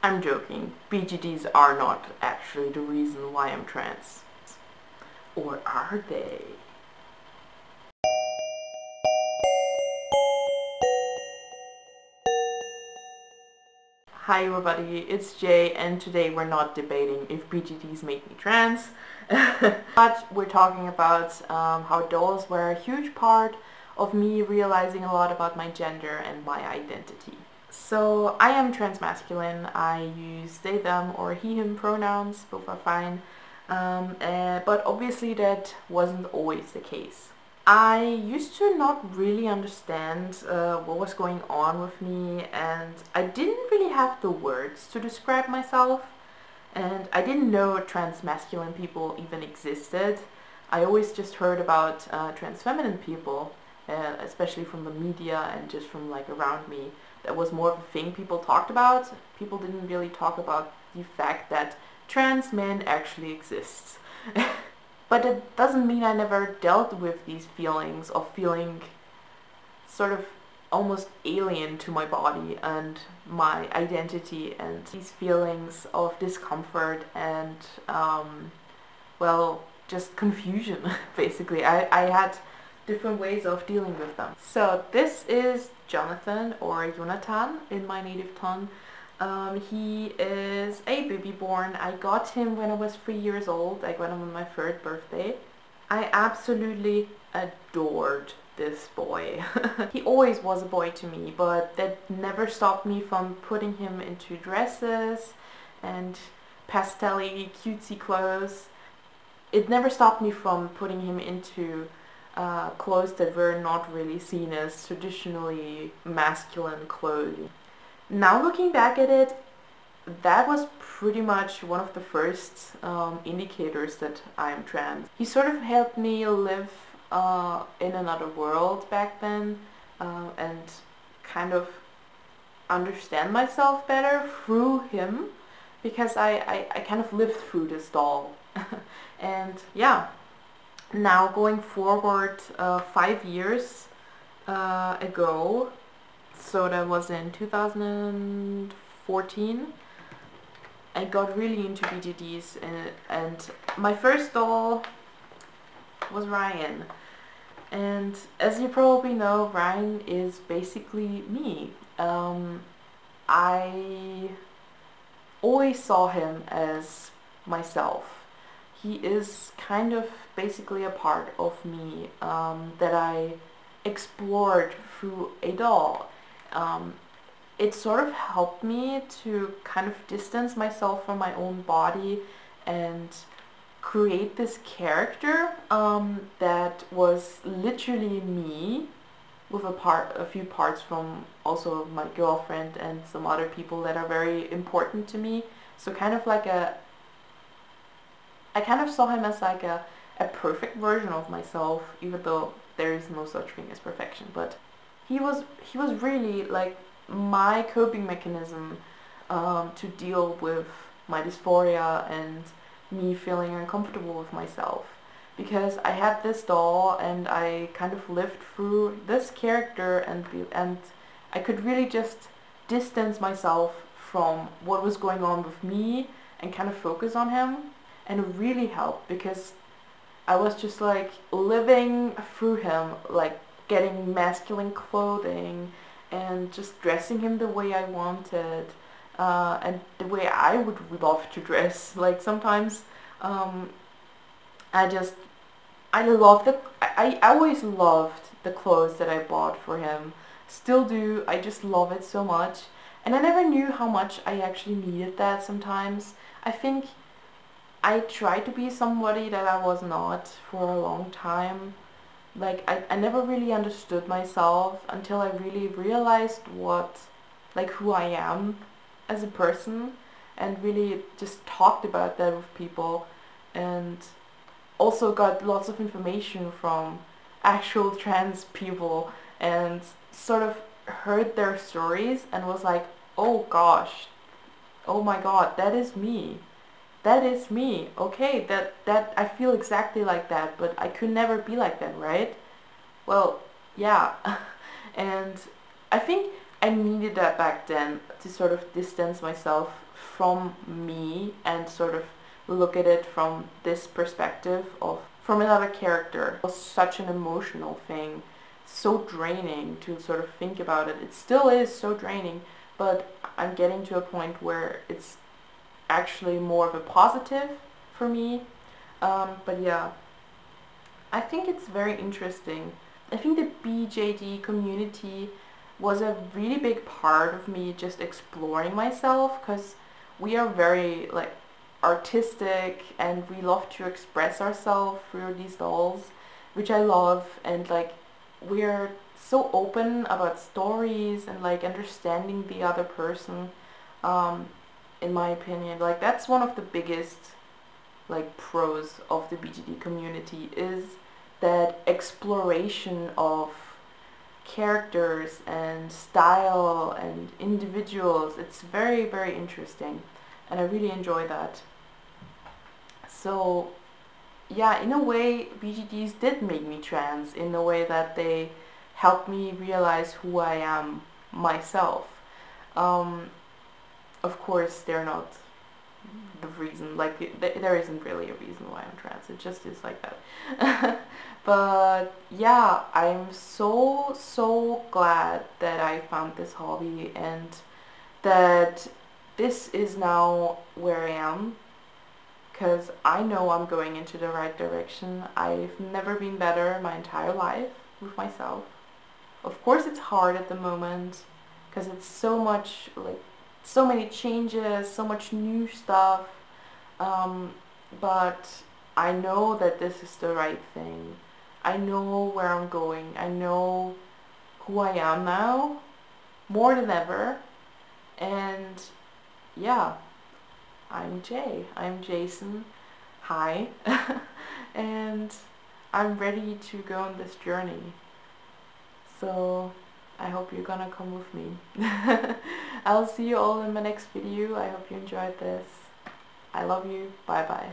I'm joking. BJDs are not actually the reason why I'm trans. Or are they? Hi everybody, it's Jay, and today we're not debating if BJDs make me trans, but we're talking about how dolls were a huge part of me realizing a lot about my gender and my identity. So I am transmasculine. I use they, them or he, him pronouns, both are fine, but obviously that wasn't always the case. I used to not really understand what was going on with me, and I didn't really have the words to describe myself, and I didn't know transmasculine people even existed. I always just heard about transfeminine people, especially from the media and just from like around me. That was more of a thing people talked about. People didn't really talk about the fact that trans men actually exists. But it doesn't mean I never dealt with these feelings of feeling sort of almost alien to my body and my identity, and these feelings of discomfort and, well, just confusion, basically. I had different ways of dealing with them. So this is Jonathan, or Jonathan in my native tongue. He is a baby born. I got him when I was 3 years old. I got him on my 3rd birthday. I absolutely adored this boy. He always was a boy to me, but that never stopped me from putting him into dresses and pastel-y, cutesy clothes. It never stopped me from putting him into clothes that were not really seen as traditionally masculine clothing. Now looking back at it, that was pretty much one of the first indicators that I'm trans. He sort of helped me live in another world back then, and kind of understand myself better through him, because I kind of lived through this doll. And yeah, now going forward 5 years ago, so that was in 2014, I got really into BJDs, and my first doll was Ryan. And as you probably know, Ryan is basically me. I always saw him as myself. He is kind of basically a part of me that I explored through a doll. It sort of helped me to kind of distance myself from my own body and create this character that was literally me, with a few parts from also my girlfriend and some other people that are very important to me. So kind of like I kind of saw him as like a perfect version of myself, even though there is no such thing as perfection. But he was really like my coping mechanism to deal with my dysphoria and me feeling uncomfortable with myself, because I had this doll and I kind of lived through this character, and I could really just distance myself from what was going on with me and kind of focus on him, and it really helped because I was just like living through him, like getting masculine clothing and just dressing him the way I wanted, and the way I would love to dress. Like sometimes I loved it. I always loved the clothes that I bought for him. Still do. I just love it so much. And I never knew how much I actually needed that sometimes. I think I tried to be somebody that I was not for a long time. Like I never really understood myself until I really realized who I am as a person, and really just talked about that with people, and also got lots of information from actual trans people and sort of heard their stories and was like, oh gosh, oh my god, that is me. That is me. Okay, that I feel exactly like that, but I could never be like that, right? Well, yeah. And I think I needed that back then to sort of distance myself from me and sort of look at it from this perspective of from another character. It was such an emotional thing, so draining to sort of think about it. It still is so draining, but I'm getting to a point where it's actually more of a positive for me. But yeah, I think it's very interesting. I think the BJD community was a really big part of me just exploring myself, because we are very like artistic and we love to express ourselves through these dolls, which I love, and like we're so open about stories and like understanding the other person. In my opinion, like that's one of the biggest like pros of the BJD community, is that exploration of characters and style and individuals. It's very, very interesting, and I really enjoy that. So yeah, in a way BGDs did make me trans, in the way that they helped me realize who I am myself. Of course they're not the reason, like there isn't really a reason why I'm trans, it just is like that. But yeah, I'm so glad that I found this hobby and that this is now where I am, because I know I'm going into the right direction. I've never been better my entire life with myself. Of course it's hard at the moment, because it's so much, like so many changes, so much new stuff, but I know that this is the right thing. I know where I'm going. I know who I am now, more than ever. And yeah, I'm Jay. I'm Jason. Hi. And I'm ready to go on this journey. So I hope you're gonna come with me. I'll see you all in my next video. I hope you enjoyed this. I love you. Bye bye.